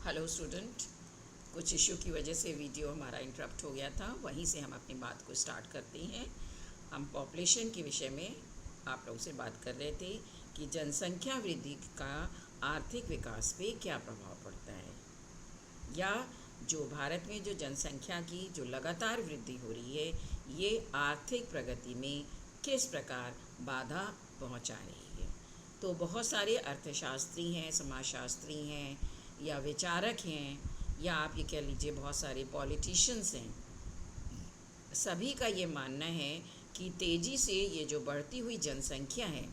Hello student, कुछ issue की वजह से वीडियो हमारा इंटरप्ट हो गया था। वहीं से हम अपनी बात को स्टार्ट करते हैं। हम पॉपुलेशन के विषय में आप लोगों से बात कर रहे थे कि जनसंख्या वृद्धि का आर्थिक विकास पे क्या प्रभाव पड़ता है, या जो भारत में जो जनसंख्या की जो लगातार वृद्धि हो रही है ये आर्थिक प्रगति में किस प्रकार बाधा पहुंचा रही है। तो बहुत सारे अर्थशास्त्री हैं, समाजशास्त्री हैं, या विचारक हैं, या आप ये कह लीजिए बहुत सारे पॉलिटिशियंस हैं। सभी का ये मानना है कि तेज़ी से ये जो बढ़ती हुई जनसंख्या है,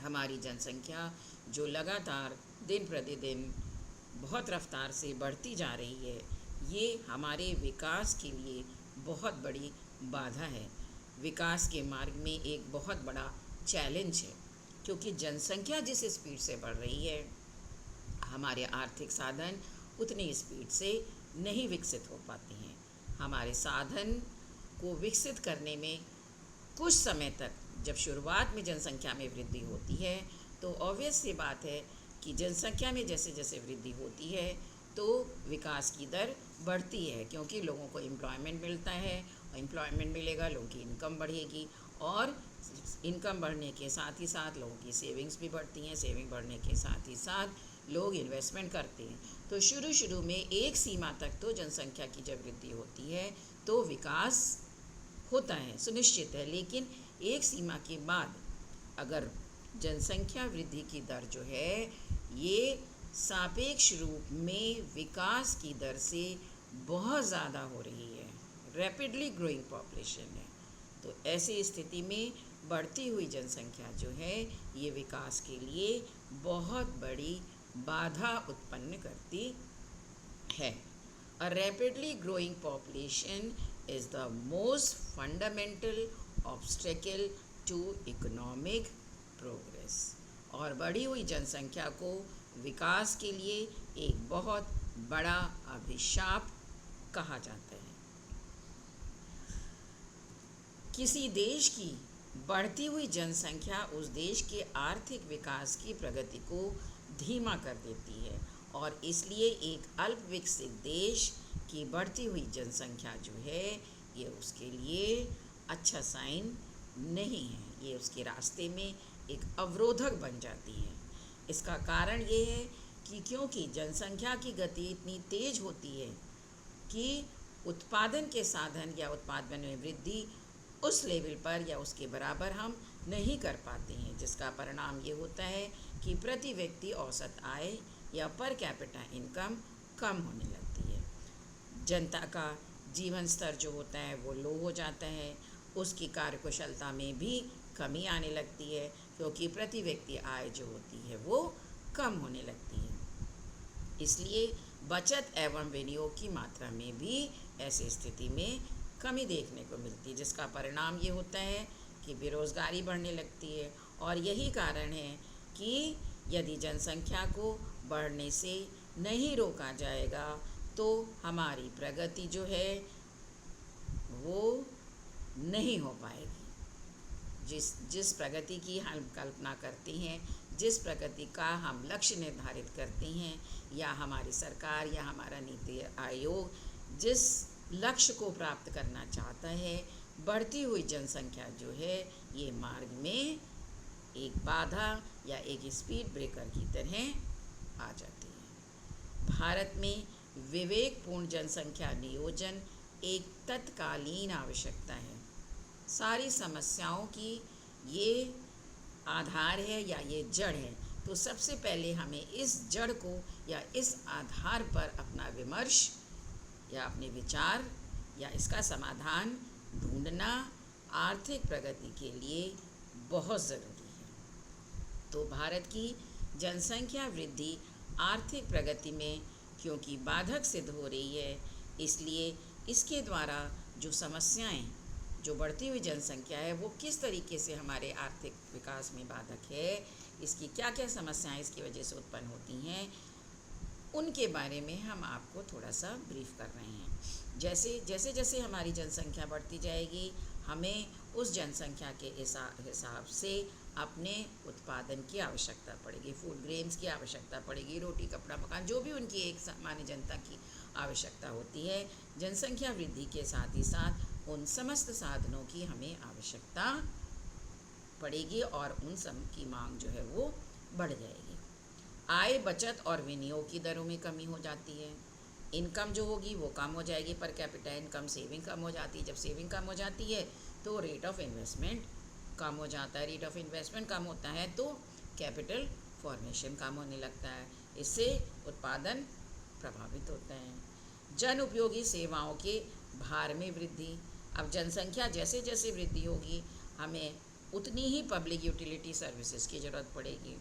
हमारी जनसंख्या जो लगातार दिन प्रतिदिन बहुत रफ्तार से बढ़ती जा रही है, ये हमारे विकास के लिए बहुत बड़ी बाधा है, विकास के मार्ग में एक बहुत बड़ा चैलेंज है। क्योंकि जनसंख्या जिस स्पीड से बढ़ रही है, हमारे आर्थिक साधन उतनी स्पीड से नहीं विकसित हो पाते हैं। हमारे साधन को विकसित करने में कुछ समय तक, जब शुरुआत में जनसंख्या में वृद्धि होती है तो ऑब्वियस सी बात है कि जनसंख्या में जैसे जैसे वृद्धि होती है तो विकास की दर बढ़ती है, क्योंकि लोगों को एम्प्लॉयमेंट मिलता है, और एम्प्लॉयमेंट मिलेगा, लोगों की इनकम बढ़ेगी, और इनकम बढ़ने के साथ ही साथ लोगों की सेविंग्स भी बढ़ती हैं, सेविंग बढ़ने के साथ ही साथ लोग इन्वेस्टमेंट करते हैं। तो शुरू में एक सीमा तक तो जनसंख्या की जब वृद्धि होती है तो विकास होता है, सुनिश्चित है। लेकिन एक सीमा के बाद अगर जनसंख्या वृद्धि की दर जो है ये सापेक्ष रूप में विकास की दर से बहुत ज़्यादा हो रही है, रैपिडली ग्रोइंग पॉपुलेशन है, तो ऐसी स्थिति में बढ़ती हुई जनसंख्या जो है ये विकास के लिए बहुत बड़ी बाधा उत्पन्न करती है। A rapidly growing population is the most fundamental obstacle to economic progress। और बढ़ी हुई जनसंख्या को विकास के लिए एक बहुत बड़ा अभिशाप कहा जाता है। किसी देश की बढ़ती हुई जनसंख्या उस देश के आर्थिक विकास की प्रगति को धीमा कर देती है, और इसलिए एक अल्प विकसित देश की बढ़ती हुई जनसंख्या जो है ये उसके लिए अच्छा साइन नहीं है, ये उसके रास्ते में एक अवरोधक बन जाती है। इसका कारण ये है कि क्योंकि जनसंख्या की गति इतनी तेज होती है कि उत्पादन के साधन या उत्पादन में वृद्धि उस लेवल पर या उसके बराबर हम नहीं कर पाते हैं, जिसका परिणाम ये होता है कि प्रति व्यक्ति औसत आय या पर कैपिटा इनकम कम होने लगती है। जनता का जीवन स्तर जो होता है वो लो हो जाता है, उसकी कार्यकुशलता में भी कमी आने लगती है, क्योंकि प्रति व्यक्ति आय जो होती है वो कम होने लगती है। इसलिए बचत एवं विनियोग की मात्रा में भी ऐसी स्थिति में कमी देखने को मिलती है, जिसका परिणाम ये होता है कि बेरोज़गारी बढ़ने लगती है। और यही कारण है कि यदि जनसंख्या को बढ़ने से नहीं रोका जाएगा तो हमारी प्रगति जो है वो नहीं हो पाएगी। जिस प्रगति की हम कल्पना करते हैं, जिस प्रगति का हम लक्ष्य निर्धारित करते हैं, या हमारी सरकार या हमारा नीति आयोग जिस लक्ष्य को प्राप्त करना चाहता है, बढ़ती हुई जनसंख्या जो है ये मार्ग में एक बाधा या एक स्पीड ब्रेकर की तरह आ जाती है। भारत में विवेकपूर्ण जनसंख्या नियोजन एक तत्कालीन आवश्यकता है। सारी समस्याओं की ये आधार है या ये जड़ है, तो सबसे पहले हमें इस जड़ को या इस आधार पर अपना विमर्श या अपने विचार या इसका समाधान ढूंढना आर्थिक प्रगति के लिए बहुत ज़रूरी है। तो भारत की जनसंख्या वृद्धि आर्थिक प्रगति में क्योंकि बाधक सिद्ध हो रही है, इसलिए इसके द्वारा जो समस्याएं, जो बढ़ती हुई जनसंख्या है वो किस तरीके से हमारे आर्थिक विकास में बाधक है, इसकी क्या क्या समस्याएं इसकी वजह से उत्पन्न होती हैं, उनके बारे में हम आपको थोड़ा सा ब्रीफ कर रहे हैं। जैसे जैसे हमारी जनसंख्या बढ़ती जाएगी, हमें उस जनसंख्या के हिसाब से अपने उत्पादन की आवश्यकता पड़ेगी, फूड ग्रेन्स की आवश्यकता पड़ेगी, रोटी कपड़ा मकान, जो भी उनकी एक सामान्य जनता की आवश्यकता होती है। जनसंख्या वृद्धि के साथ ही साथ उन समस्त साधनों की हमें आवश्यकता पड़ेगी और उन सब की मांग जो है वो बढ़ जाएगी। आय, बचत और विनियोग की दरों में कमी हो जाती है। इनकम जो होगी वो कम हो जाएगी, पर कैपिटा इनकम, सेविंग कम हो जाती है। जब सेविंग कम हो जाती है तो रेट ऑफ इन्वेस्टमेंट कम हो जाता है। रेट ऑफ इन्वेस्टमेंट कम होता है तो कैपिटल फॉर्मेशन कम होने लगता है। इससे उत्पादन प्रभावित होता है। जन उपयोगी सेवाओं के भार में वृद्धि। अब जनसंख्या जैसे जैसे वृद्धि होगी हमें उतनी ही पब्लिक यूटिलिटी सर्विसेज की ज़रूरत पड़ेगी।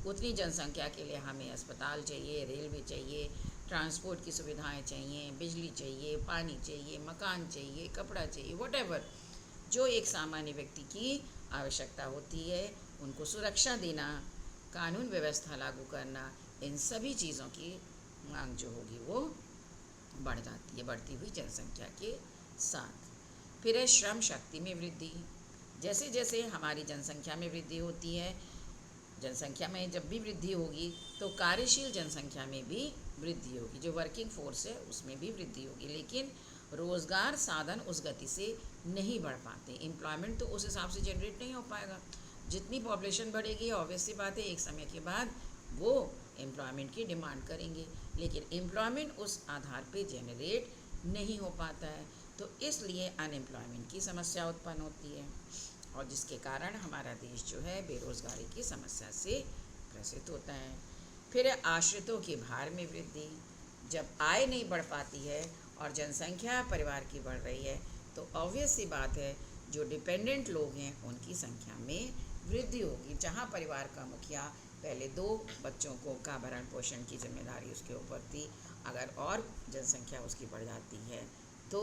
उतनी जनसंख्या के लिए हमें अस्पताल चाहिए, रेलवे चाहिए, ट्रांसपोर्ट की सुविधाएं चाहिए, बिजली चाहिए, पानी चाहिए, मकान चाहिए, कपड़ा चाहिए, व्हाटएवर जो एक सामान्य व्यक्ति की आवश्यकता होती है, उनको सुरक्षा देना, कानून व्यवस्था लागू करना, इन सभी चीज़ों की मांग जो होगी वो बढ़ जाती है बढ़ती हुई जनसंख्या के साथ। फिर है श्रम शक्ति में वृद्धि। जैसे जैसे हमारी जनसंख्या में वृद्धि होती है, जनसंख्या में जब भी वृद्धि होगी तो कार्यशील जनसंख्या में भी वृद्धि होगी, जो वर्किंग फोर्स है उसमें भी वृद्धि होगी। लेकिन रोज़गार साधन उस गति से नहीं बढ़ पाते, एम्प्लॉयमेंट तो उस हिसाब से जनरेट नहीं हो पाएगा। जितनी पॉपुलेशन बढ़ेगी ऑब्वियस सी बात है एक समय के बाद वो एम्प्लॉयमेंट की डिमांड करेंगे, लेकिन एम्प्लॉयमेंट उस आधार पे जनरेट नहीं हो पाता है, तो इसलिए अनएम्प्लॉयमेंट की समस्या उत्पन्न होती है और जिसके कारण हमारा देश जो है बेरोज़गारी की समस्या से ग्रसित होता है। फिर आश्रितों के भार में वृद्धि। जब आय नहीं बढ़ पाती है और जनसंख्या परिवार की बढ़ रही है तो ऑब्वियस सी बात है जो डिपेंडेंट लोग हैं उनकी संख्या में वृद्धि होगी। जहाँ परिवार का मुखिया पहले 2 बच्चों को का भरण पोषण की जिम्मेदारी उसके ऊपर थी, अगर और जनसंख्या उसकी बढ़ जाती है तो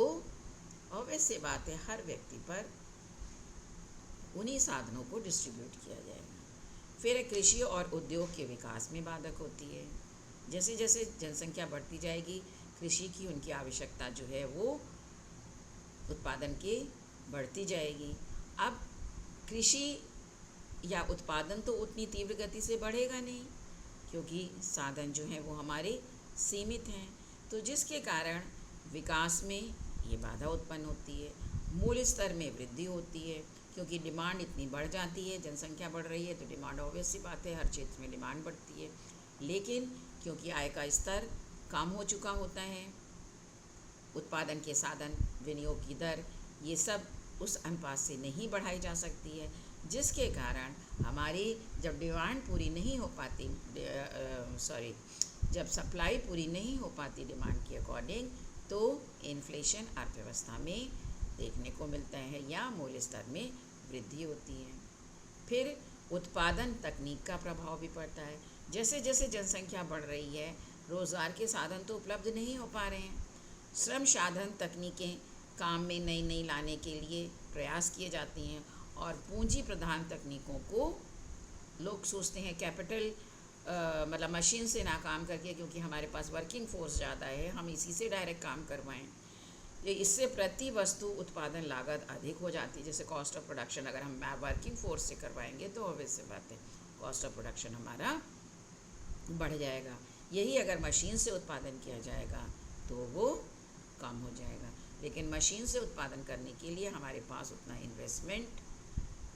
ऑब्वियस सी बात है हर व्यक्ति पर उन्हीं साधनों को डिस्ट्रीब्यूट किया जाएगा। फिर कृषि और उद्योग के विकास में बाधक होती है। जैसे जैसे जनसंख्या बढ़ती जाएगी कृषि की उनकी आवश्यकता जो है वो उत्पादन के बढ़ती जाएगी। अब कृषि या उत्पादन तो उतनी तीव्र गति से बढ़ेगा नहीं क्योंकि साधन जो हैं वो हमारे सीमित हैं, तो जिसके कारण विकास में ये बाधा उत्पन्न होती है। मूल्य स्तर में वृद्धि होती है क्योंकि डिमांड इतनी बढ़ जाती है, जनसंख्या बढ़ रही है तो डिमांड ऑब्वियस सी बात है हर क्षेत्र में डिमांड बढ़ती है, लेकिन क्योंकि आय का स्तर कम हो चुका होता है, उत्पादन के साधन, विनियोग की दर, ये सब उस अनुपात से नहीं बढ़ाई जा सकती है, जिसके कारण हमारी जब डिमांड पूरी नहीं हो पाती जब सप्लाई पूरी नहीं हो पाती डिमांड के अकॉर्डिंग तो इन्फ्लेशन अर्थव्यवस्था में देखने को मिलता है या मूल्य स्तर में वृद्धि होती है। फिर उत्पादन तकनीक का प्रभाव भी पड़ता है। जैसे जैसे जनसंख्या बढ़ रही है रोज़गार के साधन तो उपलब्ध नहीं हो पा रहे हैं, श्रम साधन तकनीकें काम में नई नई लाने के लिए प्रयास किए जाते हैं और पूंजी प्रधान तकनीकों को लोग सोचते हैं कैपिटल मतलब मशीन से ना काम करके, क्योंकि हमारे पास वर्किंग फोर्स ज़्यादा है हम इसी से डायरेक्ट काम करवाएं, इससे प्रति वस्तु उत्पादन लागत अधिक हो जाती है। जैसे कॉस्ट ऑफ प्रोडक्शन अगर हम वर्किंग फोर्स से करवाएंगे तो ऑब्वियस सी बात है कॉस्ट ऑफ प्रोडक्शन हमारा बढ़ जाएगा। यही अगर मशीन से उत्पादन किया जाएगा तो वो कम हो जाएगा, लेकिन मशीन से उत्पादन करने के लिए हमारे पास उतना इन्वेस्टमेंट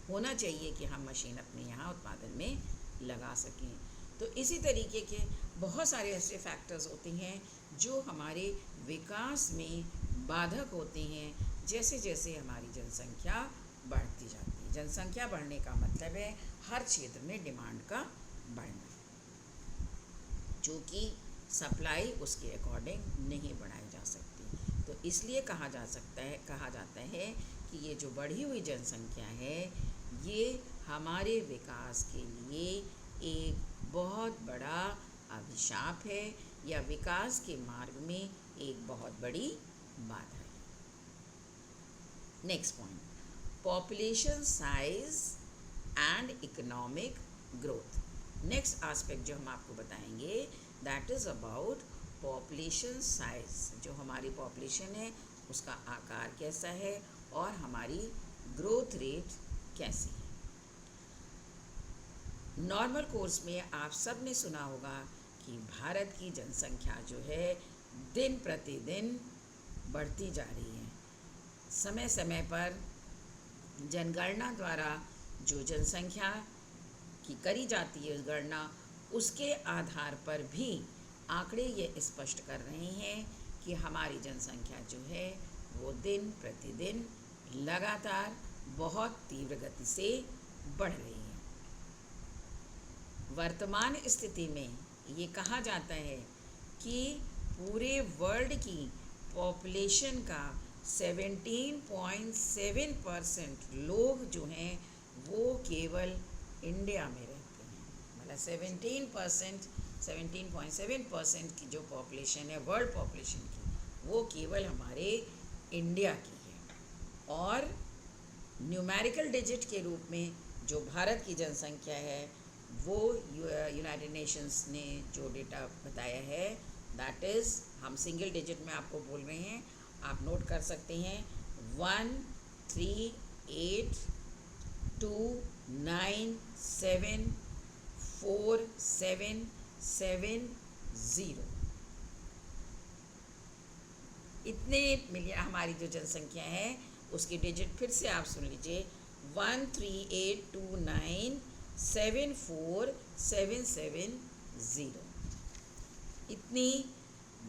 होना चाहिए कि हम मशीन अपने यहाँ उत्पादन में लगा सकें। तो इसी तरीके के बहुत सारे ऐसे फैक्टर्स होते हैं जो हमारे विकास में बाधक होते हैं जैसे जैसे हमारी जनसंख्या बढ़ती जाती है। जनसंख्या बढ़ने का मतलब है हर क्षेत्र में डिमांड का बढ़ना, जो कि सप्लाई उसके अकॉर्डिंग नहीं बढ़ाई जा सकती। तो इसलिए कहा जाता है कि ये जो बढ़ी हुई जनसंख्या है ये हमारे विकास के लिए एक बहुत बड़ा अभिशाप है या विकास के मार्ग में एक बहुत बड़ी बाधा है। Next point, population size and economic growth. Next aspect जो हम आपको बताएंगे that is about population size. जो हमारी पॉपुलेशन है उसका आकार कैसा है और हमारी ग्रोथ रेट कैसी है। नॉर्मल कोर्स में आप सब ने सुना होगा कि भारत की जनसंख्या जो है दिन प्रतिदिन बढ़ती जा रही है। समय समय पर जनगणना द्वारा जो जनसंख्या की करी जाती है उस गणना, उसके आधार पर भी आंकड़े ये स्पष्ट कर रहे हैं कि हमारी जनसंख्या जो है वो दिन प्रतिदिन लगातार बहुत तीव्र गति से बढ़ रही है। वर्तमान स्थिति में ये कहा जाता है कि पूरे वर्ल्ड की पॉपुलेशन का 17.7% लोग जो हैं वो केवल इंडिया में रहते हैं। मतलब 17.7% की जो पॉपुलेशन है वर्ल्ड पॉपुलेशन की, वो केवल हमारे इंडिया की है। और न्यूमेरिकल डिजिट के रूप में जो भारत की जनसंख्या है वो यूनाइटेड नेशंस ने जो डेटा बताया है, दैट इज़, हम सिंगल डिजिट में आपको बोल रहे हैं, आप नोट कर सकते हैं 138297470। इतने मिलियन हमारी जो जनसंख्या है उसकी डिजिट फिर से आप सुन लीजिए, 138297470। इतनी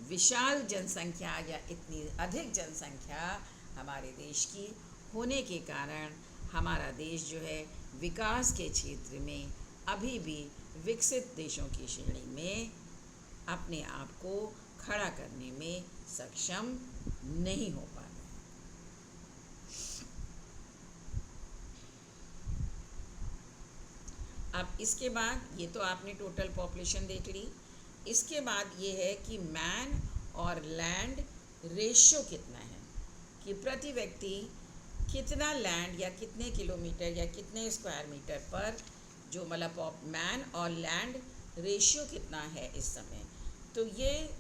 विशाल जनसंख्या या इतनी अधिक जनसंख्या हमारे देश की होने के कारण हमारा देश जो है विकास के क्षेत्र में अभी भी विकसित देशों की श्रेणी में अपने आप को खड़ा करने में सक्षम नहीं हो पा रहा है। अब इसके बाद ये तो आपने टोटल पॉपुलेशन देख ली। इसके बाद ये है कि मैन और लैंड रेशियो कितना है, कि प्रति व्यक्ति कितना लैंड या कितने किलोमीटर या कितने स्क्वायर मीटर पर जो मतलब मैन और लैंड रेशियो कितना है इस समय। तो ये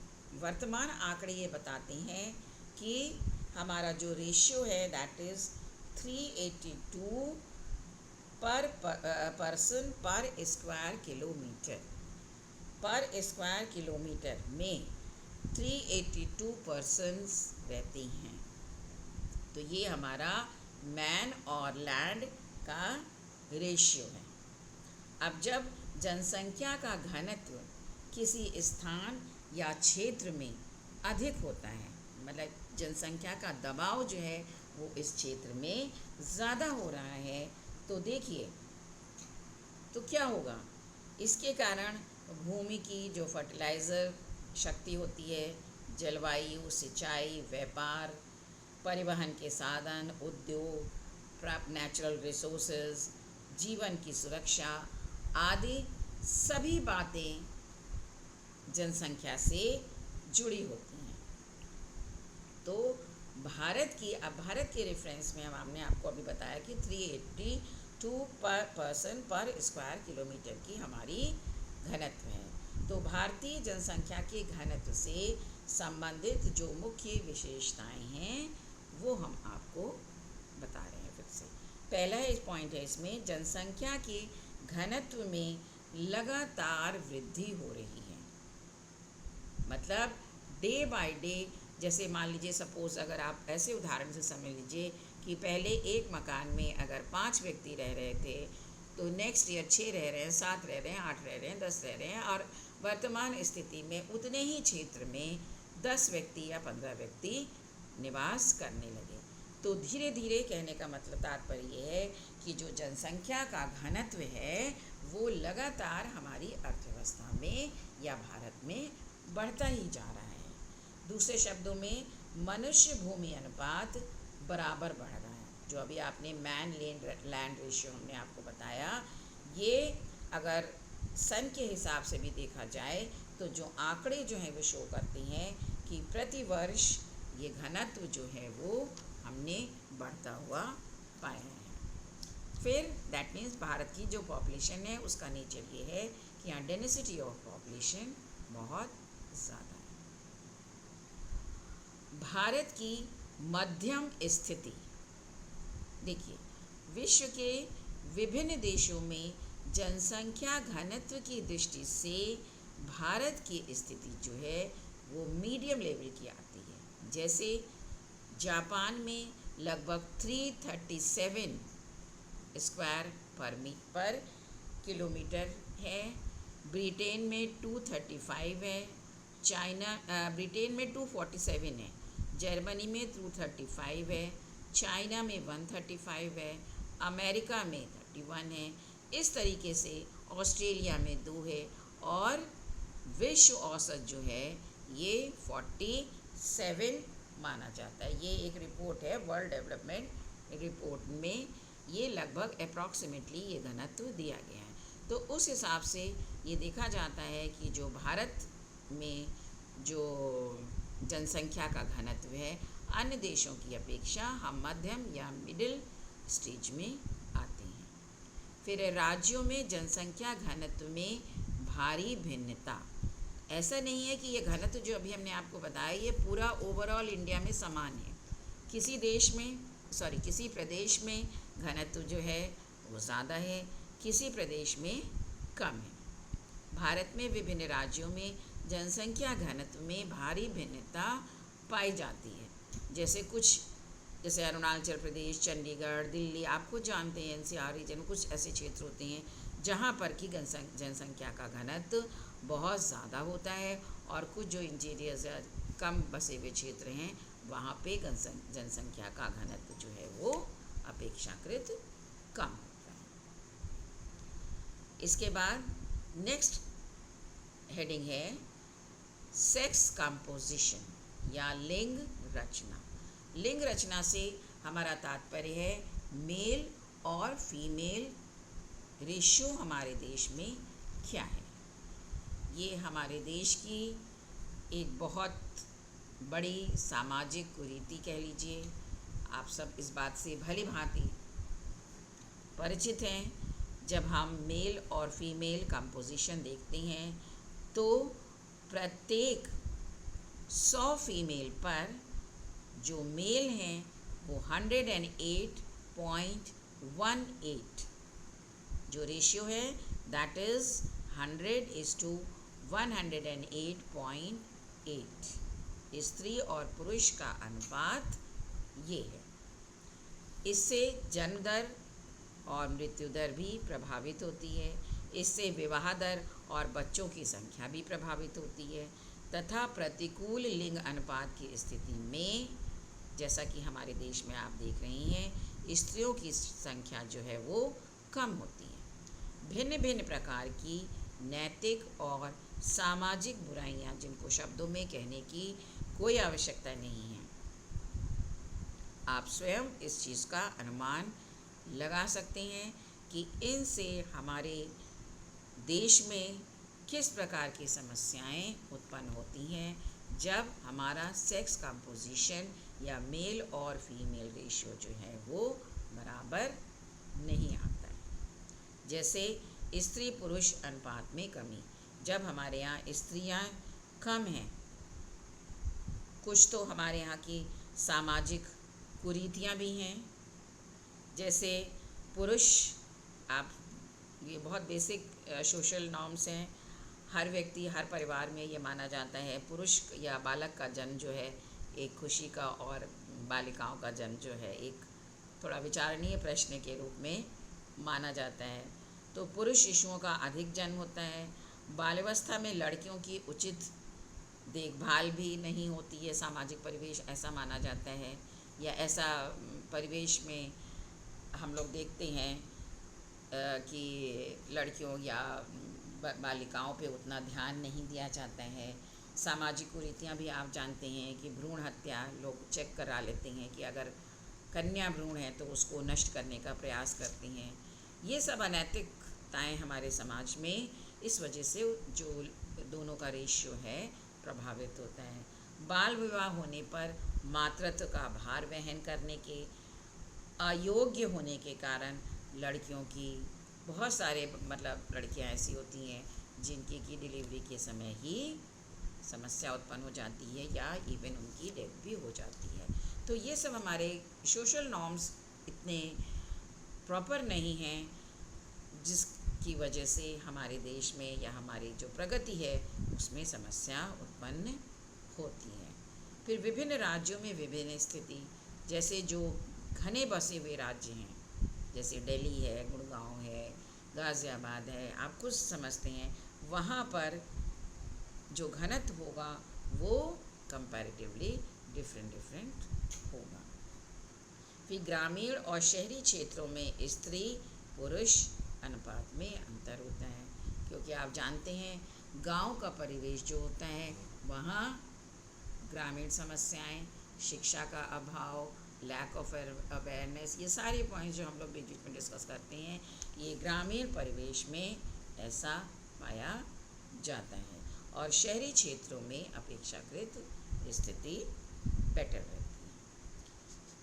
वर्तमान आंकड़े ये बताते हैं कि हमारा जो रेशियो है दैट इज़ 382 पर पर्सन पर स्क्वायर किलोमीटर। पर स्क्वायर किलोमीटर में 382 पर्सन्स रहती हैं। तो ये हमारा मैन और लैंड का रेशियो है। अब जब जनसंख्या का घनत्व किसी स्थान या क्षेत्र में अधिक होता है, मतलब जनसंख्या का दबाव जो है वो इस क्षेत्र में ज़्यादा हो रहा है, तो देखिए तो क्या होगा। इसके कारण भूमि की जो फर्टिलाइज़र शक्ति होती है, जलवायु, सिंचाई, व्यापार, परिवहन के साधन, उद्योग, प्राप्त नेचुरल रिसोर्सेज, जीवन की सुरक्षा आदि सभी बातें जनसंख्या से जुड़ी होती हैं। तो भारत के रेफरेंस में हमने आपको अभी बताया कि 382 पर पर्सन पर स्क्वायर किलोमीटर की हमारी घनत्व है। तो भारतीय जनसंख्या के घनत्व से संबंधित जो मुख्य विशेषताएं हैं वो हम आपको बता रहे हैं। फिर से पहला पॉइंट है इसमें, जनसंख्या के घनत्व में लगातार वृद्धि हो रही है। मतलब डे बाय डे, जैसे मान लीजिए सपोज़ अगर आप ऐसे उदाहरण से समझ लीजिए कि पहले एक मकान में अगर 5 व्यक्ति रह रहे थे तो नेक्स्ट ईयर 6 रह रहे हैं, 7 रह रहे हैं, 8 रह रहे हैं, 10 रह रहे हैं, और वर्तमान स्थिति में उतने ही क्षेत्र में 10 व्यक्ति या 15 व्यक्ति निवास करने लगे। तो धीरे धीरे, कहने का मतलब तात्पर्य ये है कि जो जनसंख्या का घनत्व है वो लगातार हमारी अर्थव्यवस्था में या भारत में बढ़ता ही जा रहा है। दूसरे शब्दों में मनुष्य भूमि अनुपात बराबर बढ़ रहा है। जो अभी आपने मैन लैंड रेशियो हमने आपको बताया, ये अगर सन के हिसाब से भी देखा जाए तो जो आंकड़े जो हैं वो शो करते हैं कि प्रति वर्ष ये घनत्व जो है वो हमने बढ़ता हुआ पाया है। फिर दैट मीन्स भारत की जो पॉपुलेशन है उसका नेचर ये है कि यहाँ डेंसिटी ऑफ पॉपुलेशन बहुत ज़्यादा है। भारत की मध्यम स्थिति, देखिए विश्व के विभिन्न देशों में जनसंख्या घनत्व की दृष्टि से भारत की स्थिति जो है वो मीडियम लेवल की आती है। जैसे जापान में लगभग 337 स्क्वायर पर किलोमीटर है, ब्रिटेन में 235 है, ब्रिटेन में 247 है, जर्मनी में 235 है, चाइना में 135 है, अमेरिका में 31 है, इस तरीके से ऑस्ट्रेलिया में 2 है और विश्व औसत जो है ये 47 माना जाता है। ये एक रिपोर्ट है वर्ल्ड डेवलपमेंट रिपोर्ट में, ये लगभग अप्रॉक्सीमेटली ये घनत्व दिया गया है। तो उस हिसाब से ये देखा जाता है कि जो भारत में जो जनसंख्या का घनत्व है अन्य देशों की अपेक्षा हम मध्यम या मिडिल स्टेज में आते हैं। फिर राज्यों में जनसंख्या घनत्व में भारी भिन्नता। ऐसा नहीं है कि ये घनत्व जो अभी हमने आपको बताया ये पूरा ओवरऑल इंडिया में समान है। किसी प्रदेश में घनत्व जो है वो ज़्यादा है, किसी प्रदेश में कम है। भारत में विभिन्न राज्यों में जनसंख्या घनत्व में भारी भिन्नता पाई जाती है। जैसे अरुणाचल प्रदेश, चंडीगढ़, दिल्ली, आप खुद जानते हैं NCR रीजन, कुछ ऐसे क्षेत्र होते हैं जहाँ पर की जनसंख्या का घनत्व बहुत ज़्यादा होता है और कुछ जो इंटीरियर्स या कम बसे हुए क्षेत्र हैं वहाँ पे जनसंख्या का घनत्व जो है वो अपेक्षाकृत कम होता है। इसके बाद नेक्स्ट हेडिंग है सेक्स कंपोजिशन या लिंग रचना। लिंग रचना से हमारा तात्पर्य है मेल और फीमेल रेशियो हमारे देश में क्या है। ये हमारे देश की एक बहुत बड़ी सामाजिक कुरीति कह लीजिए। आप सब इस बात से भली भांति परिचित हैं। जब हम मेल और फीमेल कंपोजिशन देखते हैं तो प्रत्येक 100 फीमेल पर जो मेल हैं वो 108.18 जो रेशियो है दैट इज़ 100:108.8 स्त्री और पुरुष का अनुपात ये है। इससे जन्म दर और मृत्यु दर भी प्रभावित होती है। इससे विवाह दर और बच्चों की संख्या भी प्रभावित होती है तथा प्रतिकूल लिंग अनुपात की स्थिति में, जैसा कि हमारे देश में आप देख रही हैं, स्त्रियों की संख्या जो है वो कम होती है। भिन्न भिन्न प्रकार की नैतिक और सामाजिक बुराइयां जिनको शब्दों में कहने की कोई आवश्यकता नहीं है, आप स्वयं इस चीज़ का अनुमान लगा सकते हैं कि इनसे हमारे देश में किस प्रकार की समस्याएं उत्पन्न होती हैं जब हमारा सेक्स कंपोजिशन या मेल और फीमेल रेशियो जो है वो बराबर नहीं आता है। जैसे स्त्री पुरुष अनुपात में कमी, जब हमारे यहाँ स्त्रियाँ कम हैं, कुछ तो हमारे यहाँ की सामाजिक कुरीतियाँ भी हैं। जैसे पुरुष, आप ये बहुत बेसिक सोशल नॉर्म्स हैं। हर व्यक्ति, हर परिवार में ये माना जाता है पुरुष या बालक का जन्म जो है एक खुशी का और बालिकाओं का जन्म जो है एक थोड़ा विचारणीय प्रश्न के रूप में माना जाता है। तो पुरुष शिशुओं का अधिक जन्म होता है। बाल्यावस्था में लड़कियों की उचित देखभाल भी नहीं होती है। सामाजिक परिवेश ऐसा माना जाता है या ऐसा परिवेश में हम लोग देखते हैं कि लड़कियों या बालिकाओं पे उतना ध्यान नहीं दिया जाता है। सामाजिक कुरीतियाँ भी आप जानते हैं कि भ्रूण हत्या लोग चेक करा लेते हैं कि अगर कन्या भ्रूण है तो उसको नष्ट करने का प्रयास करते हैं। ये सब अनैतिकताएं हमारे समाज में इस वजह से जो दोनों का रेशियो है प्रभावित होता है। बाल विवाह होने पर मातृत्व का भार वहन करने के अयोग्य होने के कारण लड़कियों की बहुत सारे लड़कियां ऐसी होती हैं जिनकी की डिलीवरी के समय ही समस्या उत्पन्न हो जाती है या इवन उनकी डेथ भी हो जाती है। तो ये सब हमारे सोशल नॉर्म्स इतने प्रॉपर नहीं हैं की वजह से हमारे देश में या हमारी जो प्रगति है उसमें समस्या उत्पन्न होती है। फिर विभिन्न राज्यों में विभिन्न स्थिति, जैसे जो घने बसे हुए राज्य हैं, जैसे दिल्ली है, गुड़गांव है, गाज़ियाबाद है, आप कुछ समझते हैं, वहाँ पर जो घनत्व होगा वो कंपैरेटिवली डिफरेंट होगा। फिर ग्रामीण और शहरी क्षेत्रों में स्त्री पुरुष अनुपात में अंतर होता है, क्योंकि आप जानते हैं गांव का परिवेश जो होता है वहाँ ग्रामीण समस्याएं, शिक्षा का अभाव, लैक ऑफ अवेयरनेस, ये सारे पॉइंट्स जो हम लोग बीच बीच में डिस्कस करते हैं, ये ग्रामीण परिवेश में ऐसा पाया जाता है। और शहरी क्षेत्रों में अपेक्षाकृत स्थिति बेटर रहती है।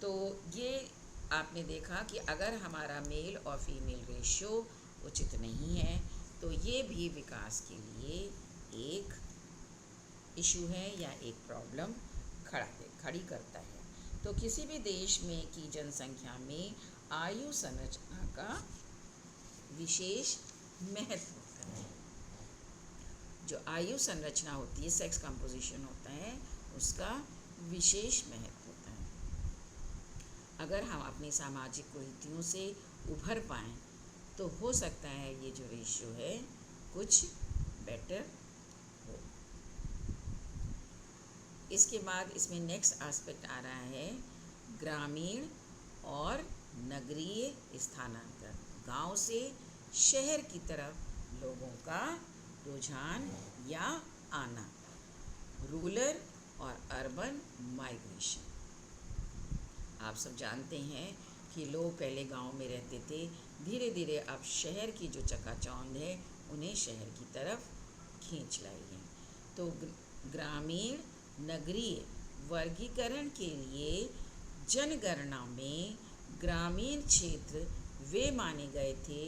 तो ये आपने देखा कि अगर हमारा मेल और फीमेल रेशियो उचित नहीं है तो ये भी विकास के लिए एक इशू है या एक प्रॉब्लम खड़ी करता है। तो किसी भी देश में की जनसंख्या में आयु संरचना का विशेष महत्व होता है। जो आयु संरचना होती है, सेक्स कंपोजिशन होता है, उसका विशेष महत्व होता है। अगर हम अपनी सामाजिक कुरीतियों से उभर पाएँ तो हो सकता है ये जो रेशियो है कुछ बेटर हो। इसके बाद इसमें नेक्स्ट एस्पेक्ट आ रहा है ग्रामीण और नगरीय स्थानांतरण, गांव से शहर की तरफ लोगों का रुझान या आना, रूरल और अर्बन माइग्रेशन। आप सब जानते हैं कि लोग पहले गांव में रहते थे, धीरे धीरे अब शहर की जो चकाचौंध है उन्हें शहर की तरफ खींच लाई है। तो ग्रामीण नगरीय वर्गीकरण के लिए जनगणना में ग्रामीण क्षेत्र वे माने गए थे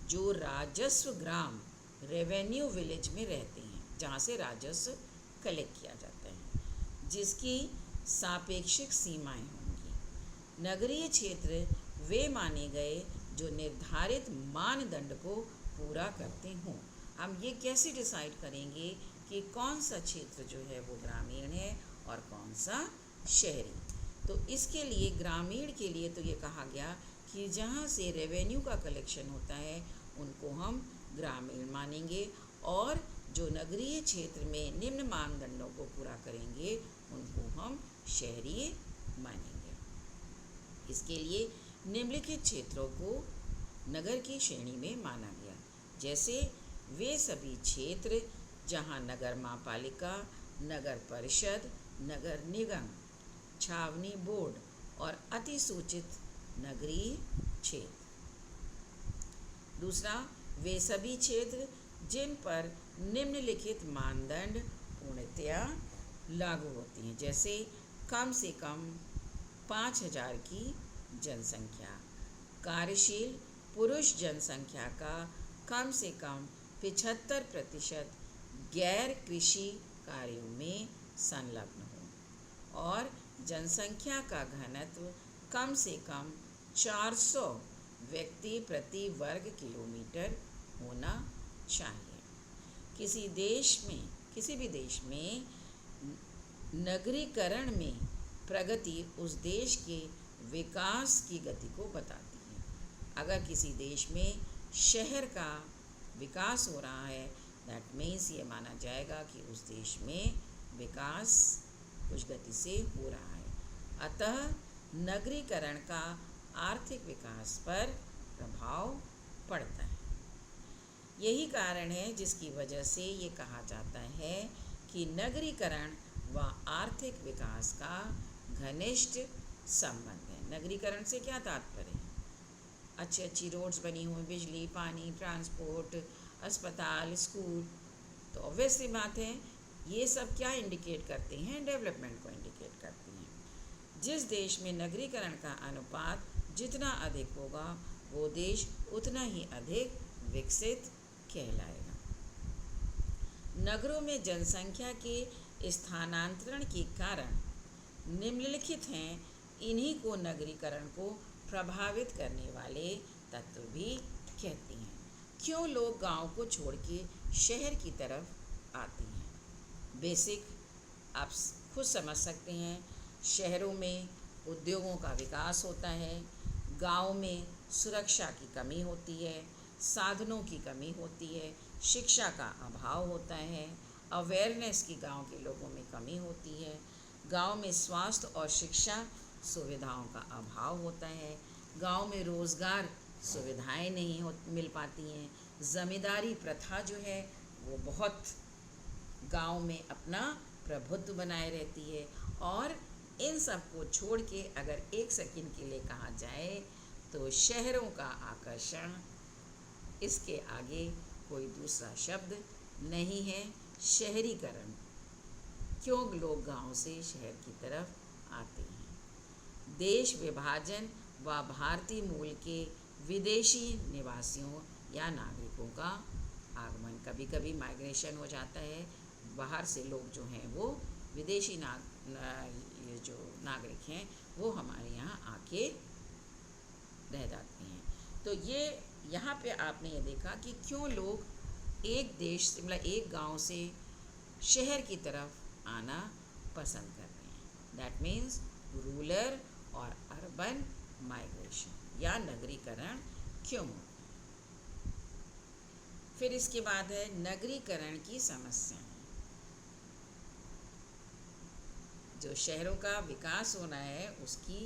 जो राजस्व ग्राम रेवेन्यू विलेज में रहते हैं, जहाँ से राजस्व कलेक्ट किया जाता है, जिसकी सापेक्षिक सीमाएं होंगी। नगरीय क्षेत्र वे माने गए जो निर्धारित मानदंड को पूरा करते हों। हम ये कैसे डिसाइड करेंगे कि कौन सा क्षेत्र जो है वो ग्रामीण है और कौन सा शहरी? तो इसके लिए ग्रामीण के लिए तो ये कहा गया कि जहाँ से रेवेन्यू का कलेक्शन होता है उनको हम ग्रामीण मानेंगे, और जो नगरीय क्षेत्र में निम्न मानदंडों को पूरा करेंगे उनको हम शहरी मानेंगे। इसके लिए निम्नलिखित क्षेत्रों को नगर की श्रेणी में माना गया, जैसे वे सभी क्षेत्र जहां नगर पालिका, नगर परिषद, नगर निगम, छावनी बोर्ड और अतिसूचित नगरीय क्षेत्र। दूसरा, वे सभी क्षेत्र जिन पर निम्नलिखित मानदंड पूर्णतया लागू होती हैं, जैसे कम से कम 5000 की जनसंख्या, कार्यशील पुरुष जनसंख्या का कम से कम 75% गैर कृषि कार्यों में संलग्न हो, और जनसंख्या का घनत्व कम से कम 400 व्यक्ति प्रति वर्ग किलोमीटर होना चाहिए। किसी भी देश में नगरीकरण में प्रगति उस देश के विकास की गति को बताती है। अगर किसी देश में शहर का विकास हो रहा है, दैट मीन्स ये माना जाएगा कि उस देश में विकास कुछ गति से हो रहा है। अतः नगरीकरण का आर्थिक विकास पर प्रभाव पड़ता है। यही कारण है जिसकी वजह से ये कहा जाता है कि नगरीकरण व आर्थिक विकास का घनिष्ठ संबंध है। नगरीकरण से क्या तात्पर्य है? अच्छी रोड्स बनी हुई, बिजली, पानी, ट्रांसपोर्ट, अस्पताल, स्कूल। तो ऑब्वियसली बात है ये सब क्या इंडिकेट करते हैं? डेवलपमेंट को इंडिकेट करते हैं। जिस देश में नगरीकरण का अनुपात जितना अधिक होगा वो देश उतना ही अधिक विकसित कहलाएगा। नगरों में जनसंख्या के स्थानांतरण के कारण निम्नलिखित हैं, इन्हीं को नगरीकरण को प्रभावित करने वाले तत्व भी कहते हैं। क्यों लोग गांव को छोड़ के शहर की तरफ आते हैं? बेसिक आप खुद समझ सकते हैं। शहरों में उद्योगों का विकास होता है, गांव में सुरक्षा की कमी होती है, साधनों की कमी होती है, शिक्षा का अभाव होता है, अवेयरनेस की गांव के लोगों में कमी होती है, गांव में स्वास्थ्य और शिक्षा सुविधाओं का अभाव होता है, गांव में रोज़गार सुविधाएं नहीं मिल पाती हैं, ज़मींदारी प्रथा जो है वो बहुत गांव में अपना प्रभुत्व बनाए रहती है। और इन सब को छोड़ के अगर एक सेकंड के लिए कहा जाए तो शहरों का आकर्षण, इसके आगे कोई दूसरा शब्द नहीं है, शहरीकरण। क्यों लोग गांव से शहर की तरफ आते हैं? देश विभाजन व भारतीय मूल के विदेशी निवासियों या नागरिकों का आगमन, कभी कभी माइग्रेशन हो जाता है, बाहर से लोग जो हैं वो विदेशी ये जो नागरिक हैं वो हमारे यहाँ आके रह जाते हैं। तो ये यहाँ पे आपने ये देखा कि क्यों लोग एक देश से मतलब एक गांव से शहर की तरफ आना पसंद कर रहे हैं। दैट मीन्स रूरल और अर्बन माइग्रेशन या नगरीकरण क्यों? फिर इसके बाद है नगरीकरण की समस्याएं। जो शहरों का विकास होना है उसकी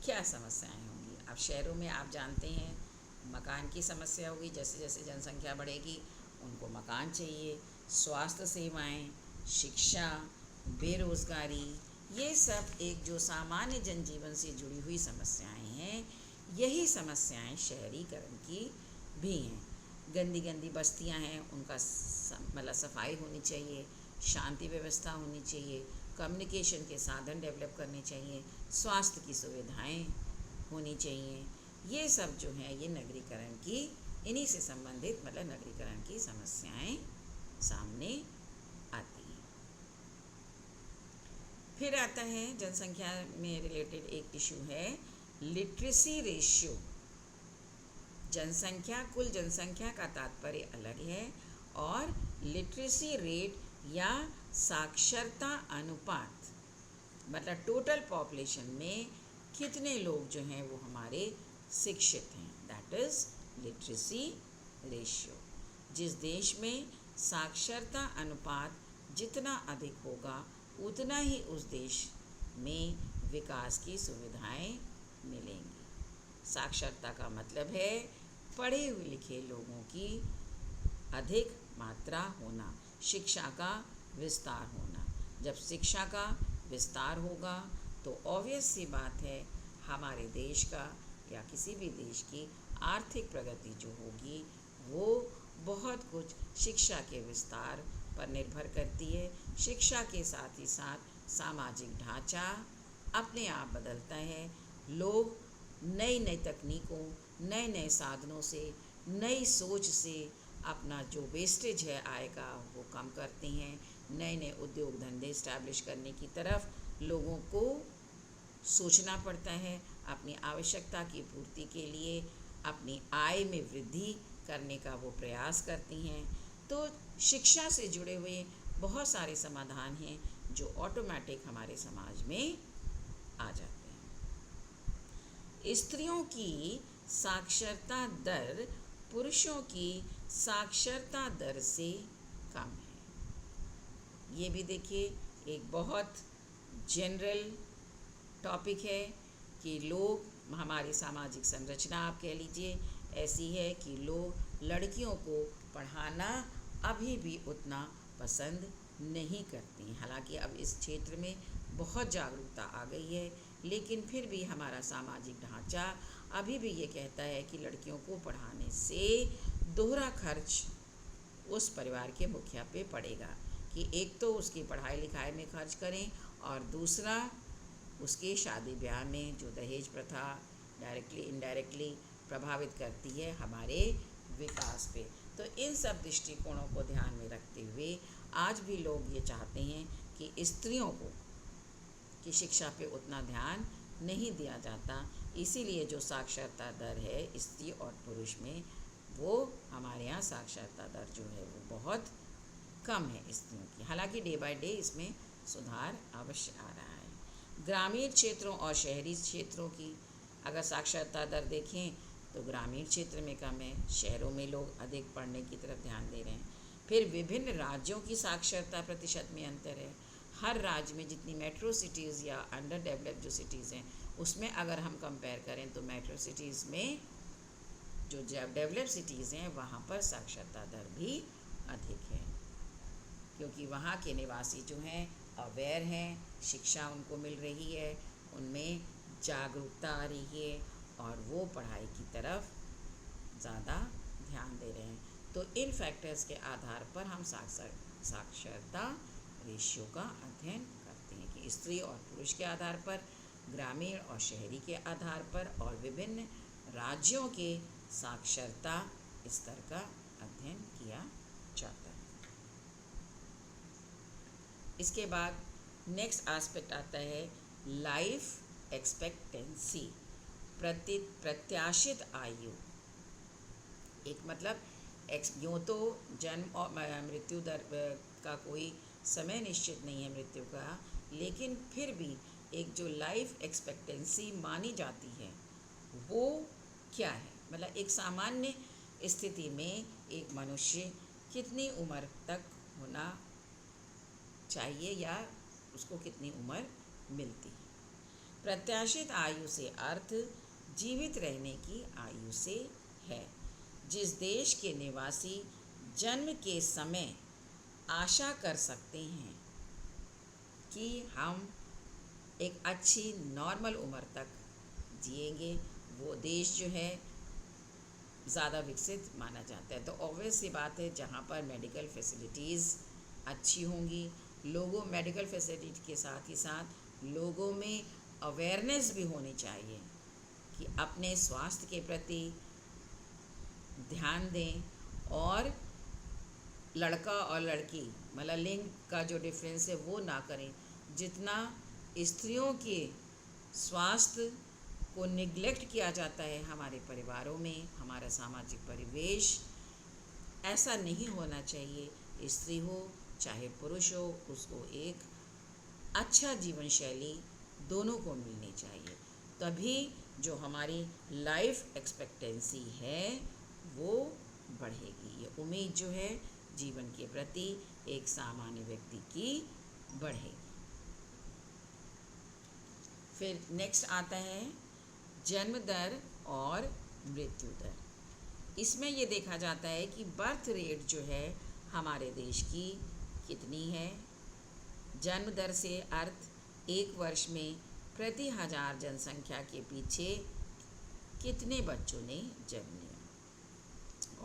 क्या समस्याएं होंगी? अब शहरों में आप जानते हैं मकान की समस्या होगी, जैसे जैसे जनसंख्या बढ़ेगी उनको मकान चाहिए, स्वास्थ्य सेवाएं, शिक्षा, बेरोज़गारी, ये सब एक जो सामान्य जनजीवन से जुड़ी हुई समस्याएं हैं, यही समस्याएं शहरीकरण की भी हैं। गंदी गंदी बस्तियां हैं, उनका मतलब सफाई होनी चाहिए, शांति व्यवस्था होनी चाहिए, कम्युनिकेशन के साधन डेवलप करने चाहिए, स्वास्थ्य की सुविधाएं होनी चाहिए। ये सब जो है ये नगरीकरण की, इन्हीं से संबंधित मतलब नगरीकरण की समस्याएं सामने आती हैं। फिर आता है जनसंख्या में रिलेटेड एक इशू है लिटरेसी रेशियो। जनसंख्या, कुल जनसंख्या का तात्पर्य अलग है और लिटरेसी रेट या साक्षरता अनुपात मतलब टोटल पॉपुलेशन में कितने लोग जो हैं वो हमारे शिक्षित हैं, दैट इज़ लिटरेसी रेशियो। जिस देश में साक्षरता अनुपात जितना अधिक होगा उतना ही उस देश में विकास की सुविधाएं मिलेंगी। साक्षरता का मतलब है पढ़े हुए लिखे लोगों की अधिक मात्रा होना, शिक्षा का विस्तार होना। जब शिक्षा का विस्तार होगा तो ऑब्वियस सी बात है हमारे देश का या किसी भी देश की आर्थिक प्रगति जो होगी वो बहुत कुछ शिक्षा के विस्तार पर निर्भर करती है। शिक्षा के साथ ही साथ सामाजिक ढांचा अपने आप बदलता है। लोग नई नई तकनीकों, नए नए साधनों से, नई सोच से अपना जो वेस्टेज है आय का वो कम करते हैं। नए नए उद्योग धंधे इस्टेब्लिश करने की तरफ लोगों को सोचना पड़ता है। अपनी आवश्यकता की पूर्ति के लिए अपनी आय में वृद्धि करने का वो प्रयास करती हैं। तो शिक्षा से जुड़े हुए बहुत सारे समाधान हैं जो ऑटोमेटिक हमारे समाज में आ जाते हैं। स्त्रियों की साक्षरता दर पुरुषों की साक्षरता दर से कम है। ये भी देखिए एक बहुत जनरल टॉपिक है कि लोग, हमारी सामाजिक संरचना आप कह लीजिए ऐसी है कि लोग लड़कियों को पढ़ाना अभी भी उतना पसंद नहीं करती हैं। हालांकि अब इस क्षेत्र में बहुत जागरूकता आ गई है, लेकिन फिर भी हमारा सामाजिक ढांचा अभी भी ये कहता है कि लड़कियों को पढ़ाने से दोहरा खर्च उस परिवार के मुखिया पे पड़ेगा कि एक तो उसकी पढ़ाई लिखाई में खर्च करें और दूसरा उसके शादी ब्याह में जो दहेज प्रथा डायरेक्टली इनडायरेक्टली प्रभावित करती है हमारे विकास पे। तो इन सब दृष्टिकोणों को ध्यान में रखते हुए आज भी लोग ये चाहते हैं कि स्त्रियों को की शिक्षा पे उतना ध्यान नहीं दिया जाता। इसीलिए जो साक्षरता दर है स्त्री और पुरुष में वो हमारे यहाँ साक्षरता दर जो है वो बहुत कम है स्त्रियों की। हालांकि डे बाय डे इसमें सुधार अवश्य आ रहा है। ग्रामीण क्षेत्रों और शहरी क्षेत्रों की अगर साक्षरता दर देखें तो ग्रामीण क्षेत्र में कम है, शहरों में लोग अधिक पढ़ने की तरफ ध्यान दे रहे हैं। फिर विभिन्न राज्यों की साक्षरता प्रतिशत में अंतर है। हर राज्य में जितनी मेट्रो सिटीज़ या अंडर डेवलप्ड जो सिटीज़ हैं उसमें अगर हम कंपेयर करें तो मेट्रो सिटीज़ में जो डेवलप्ड सिटीज़ हैं वहाँ पर साक्षरता दर भी अधिक है, क्योंकि वहाँ के निवासी जो हैं अवेयर हैं, शिक्षा उनको मिल रही है, उनमें जागरूकता आ रही है और वो पढ़ाई की तरफ ज़्यादा ध्यान दे रहे हैं। तो इन फैक्टर्स के आधार पर हम साक्षरता रेशियो का अध्ययन करते हैं कि स्त्री और पुरुष के आधार पर, ग्रामीण और शहरी के आधार पर और विभिन्न राज्यों के साक्षरता स्तर का अध्ययन किया जाता है। इसके बाद नेक्स्ट एस्पेक्ट आता है लाइफ एक्सपेक्टेंसी, प्रत्याशित आयु। एक मतलब यूँ तो जन्म और मृत्यु दर का कोई समय निश्चित नहीं है मृत्यु का, लेकिन फिर भी एक जो लाइफ एक्सपेक्टेंसी मानी जाती है वो क्या है। मतलब एक सामान्य स्थिति में एक मनुष्य कितनी उम्र तक होना चाहिए या उसको कितनी उम्र मिलती है। प्रत्याशित आयु से अर्थ जीवित रहने की आयु से है। जिस देश के निवासी जन्म के समय आशा कर सकते हैं कि हम एक अच्छी नॉर्मल उम्र तक जिएंगे, वो देश जो है ज़्यादा विकसित माना जाता है। तो ऑब्वियस सी बात है जहाँ पर मेडिकल फैसिलिटीज़ अच्छी होंगी, लोगों मेडिकल फैसिलिटी के साथ ही साथ लोगों में अवेयरनेस भी होनी चाहिए कि अपने स्वास्थ्य के प्रति ध्यान दें और लड़का और लड़की मतलब लिंग का जो डिफरेंस है वो ना करें। जितना स्त्रियों के स्वास्थ्य को निग्लेक्ट किया जाता है हमारे परिवारों में, हमारा सामाजिक परिवेश, ऐसा नहीं होना चाहिए। स्त्री हो चाहे पुरुष हो, उसको एक अच्छा जीवन शैली दोनों को मिलनी चाहिए, तभी जो हमारी लाइफ एक्सपेक्टेंसी है वो बढ़ेगी। ये उम्मीद जो है जीवन के प्रति एक सामान्य व्यक्ति की बढ़ेगी। फिर नेक्स्ट आता है जन्म दर और मृत्यु दर। इसमें ये देखा जाता है कि बर्थ रेट जो है हमारे देश की कितनी है। जन्म दर से अर्थ एक वर्ष में प्रति 1000 जनसंख्या के पीछे कितने बच्चों ने जन्म लिया,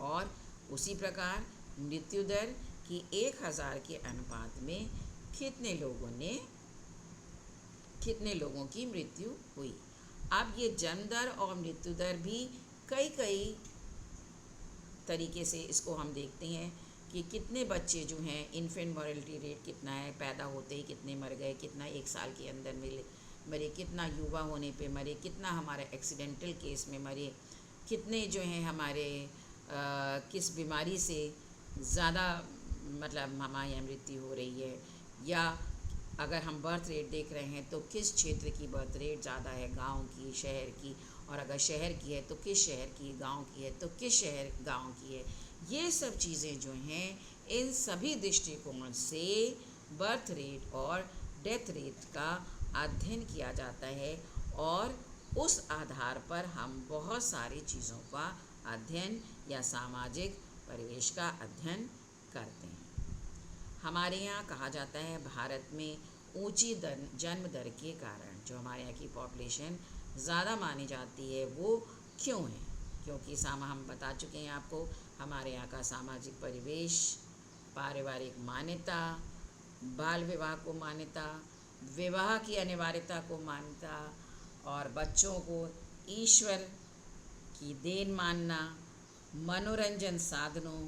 और उसी प्रकार मृत्यु दर की 1000 के अनुपात में कितने लोगों की मृत्यु हुई। अब ये जन्म दर और मृत्यु दर भी कई तरीके से इसको हम देखते हैं कि कितने बच्चे जो हैं, इन्फेंट मॉर्टेलिटी रेट कितना है, पैदा होते ही कितने मर गए, कितना एक साल के अंदर मरे, कितना युवा होने पे मरे, कितना हमारे एक्सीडेंटल केस में मरे, कितने जो हैं हमारे किस बीमारी से ज़्यादा मतलब हमारे यहाँ मृत्यु हो रही है, या अगर हम बर्थ रेट देख रहे हैं तो किस क्षेत्र की बर्थ रेट ज़्यादा है, गांव की, शहर की, और अगर शहर की है तो किस शहर की, गांव की है तो किस शहर गांव की है। ये सब चीज़ें जो हैं इन सभी दृष्टिकोण से बर्थ रेट और डेथ रेट का अध्ययन किया जाता है, और उस आधार पर हम बहुत सारी चीज़ों का अध्ययन या सामाजिक परिवेश का अध्ययन करते हैं। हमारे यहाँ कहा जाता है भारत में ऊंची जन्म दर के कारण जो हमारे यहाँ की पॉपुलेशन ज़्यादा मानी जाती है वो क्यों है, क्योंकि हम बता चुके हैं आपको हमारे यहाँ का सामाजिक परिवेश, पारिवारिक मान्यता, बाल विवाह को मान्यता, विवाह की अनिवार्यता को मान्यता, और बच्चों को ईश्वर की देन मानना, मनोरंजन साधनों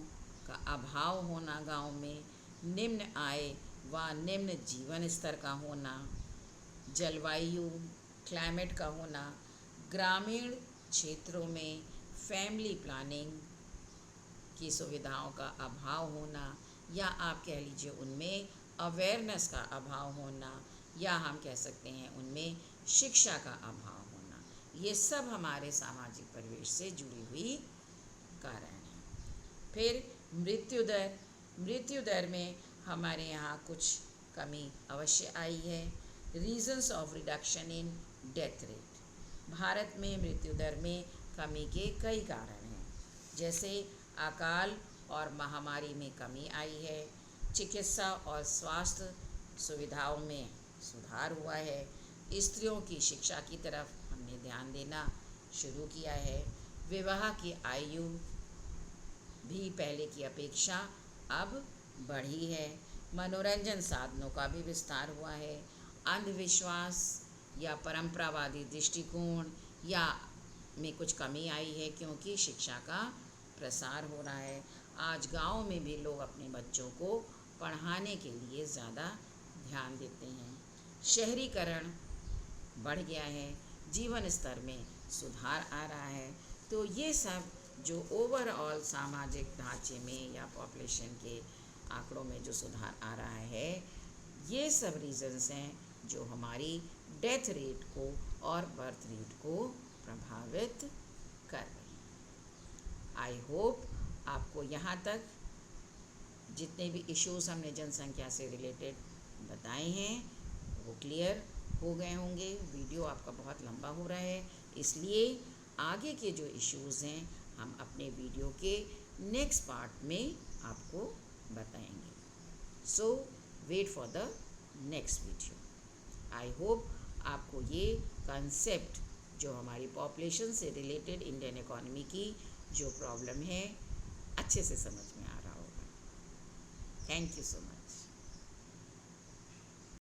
का अभाव होना गांव में, निम्न आय व निम्न जीवन स्तर का होना, जलवायु क्लाइमेट का होना, ग्रामीण क्षेत्रों में फैमिली प्लानिंग की सुविधाओं का अभाव होना, या आप कह लीजिए उनमें अवेयरनेस का अभाव होना, या हम कह सकते हैं उनमें शिक्षा का अभाव होना, ये सब हमारे सामाजिक परिवेश से जुड़ी हुई कारण हैं। फिर मृत्यु दर में हमारे यहाँ कुछ कमी अवश्य आई है। Reasons of reduction in death rate, Bharat में मृत्यु दर में कमी के कई कारण हैं, जैसे अकाल और महामारी में कमी आई है, चिकित्सा और स्वास्थ्य सुविधाओं में सुधार हुआ है, स्त्रियों की शिक्षा की तरफ हमने ध्यान देना शुरू किया है, विवाह की आयु भी पहले की अपेक्षा अब बढ़ी है, मनोरंजन साधनों का भी विस्तार हुआ है, अंधविश्वास या परंपरावादी दृष्टिकोण या में कुछ कमी आई है क्योंकि शिक्षा का प्रसार हो रहा है। आज गांव में भी लोग अपने बच्चों को पढ़ाने के लिए ज़्यादा ध्यान देते हैं। शहरीकरण बढ़ गया है, जीवन स्तर में सुधार आ रहा है। तो ये सब जो ओवरऑल सामाजिक ढांचे में या पॉपुलेशन के आंकड़ों में जो सुधार आ रहा है, ये सब रीजंस हैं जो हमारी डेथ रेट को और बर्थ रेट को प्रभावित कर रही हैं। आई होप आपको यहाँ तक जितने भी इश्यूज़ हमने जनसंख्या से रिलेटेड बताए हैं वो क्लियर हो गए होंगे। वीडियो आपका बहुत लंबा हो रहा है, इसलिए आगे के जो इश्यूज़ हैं हम अपने वीडियो के नेक्स्ट पार्ट में आपको बताएंगे। So wait for the next video. I hope आपको ये कंसेप्ट जो हमारी पॉपुलेशन से रिलेटेड इंडियन इकोनॉमी की जो प्रॉब्लम है अच्छे से समझ में आ रहा होगा। Thank you so much.